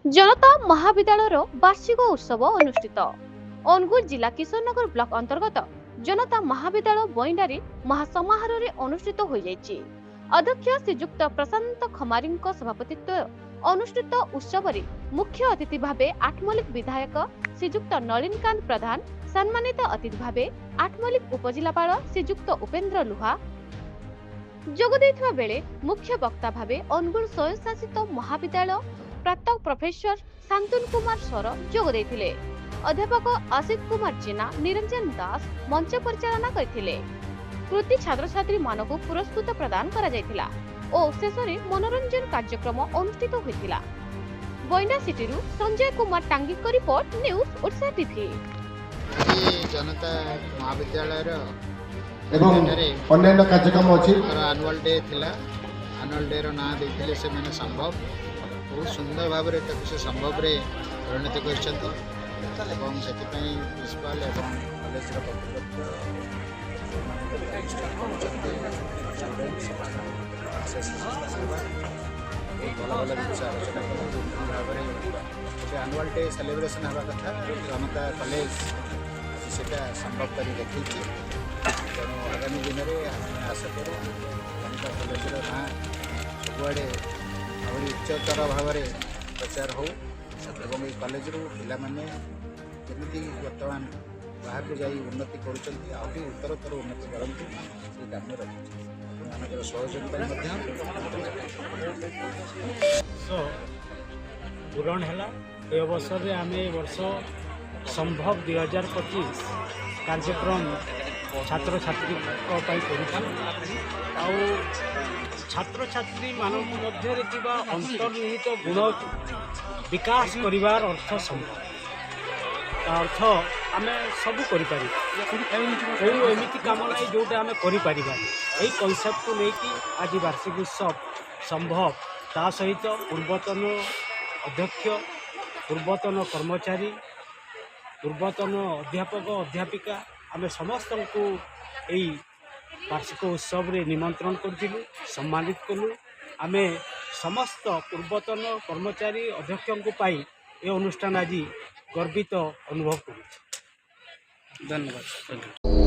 जनता महाविद्यालय वार्षिक उत्सव अनुष्ठित। अनुगुल जिला किशोरनगर ब्लॉक अंतर्गत जनता महाविद्यालय बइंडारी महासमारोह अनुष्ठित हो जाइछि। अध्यक्ष श्रीयुक्त प्रशांत खमारी सभापतित्व अनुष्ठित उत्सव रे मुख्य अतिथि भावे आठमल्लिक विधायक श्रीयुक्त नलिनकांत प्रधान, सम्मानित अतिथि भावे आठमल्लिक उपजिलापाल श्रीयुक्त उपेन्द्र लुहा जोग देथिबा बेले मुख्य वक्ता भावे अनुगुल स्वयंशासित महाविद्यालय प्रातः प्रोफेसर शांतनु कुमार सर जोग देथिले। अध्यापक आशिष कुमार जेना, निरंजन दास मंच परिचालना करथिले। कृति छात्र छात्री मानक पुरस्कृत प्रदान करा जायतिला और शेषरे मनोरंजन कार्यक्रम अनुष्ठित होइतिला। बइंडा सिटीरु संजय कुमार टांगी को रिपोर्ट, न्यूज ओडिशा टीवी। जनता महाविद्यालय एवं अन्य कार्यक्रम अच्छी आनुआल डे थिला। आनुआल डे रो ना देथिले से मैंने संभव बहुत सुंदर भाव में से संभव रे परिणत करछंती एवं सेतिपई प्रिंसिपल एवं कॉलेज रो आनुआल डे सेलिब्रेशन हवा कथा जनता कॉलेज सेटा संभव कर देखी। तेणु आगामी दिन में आशा करूँ जनता कॉलेज ना सबुआड़े आहरी उच्चतर भाव में प्रचार हो एवं ये कॉलेज पिला माने जमी बर्तमान बाहर को जाई उन्नति करुँच उत्तरोत्तर उन्नति करती से कामना रखुच्छे सहयोगिता पूरण है। ये अवसर में आम वर्ष संभव 2025 कार्यक्रम छात्र छात्री छात्र छात्री मानक मध्य अंतर्निहित गुण विकास करिवार अर्थ संभव अर्थ आम सब करमिति कम ना जोटा आम कर कनसेप्ट को लेकिन आज वार्षिक उत्सव संभव ता सहित पूर्वतन अध्यक्ष, पूर्वतन कर्मचारी, पूर्वतन अध्यापक अध्यापिका आम समस्त को यही वार्षिक उत्सव रे निमंत्रण करूँ, सम्मानित कलु। आम समस्त पूर्वतन कर्मचारी अध्यक्ष पाई ये अनुष्ठान आज गर्वित अनुभव करूँ। धन्यवाद।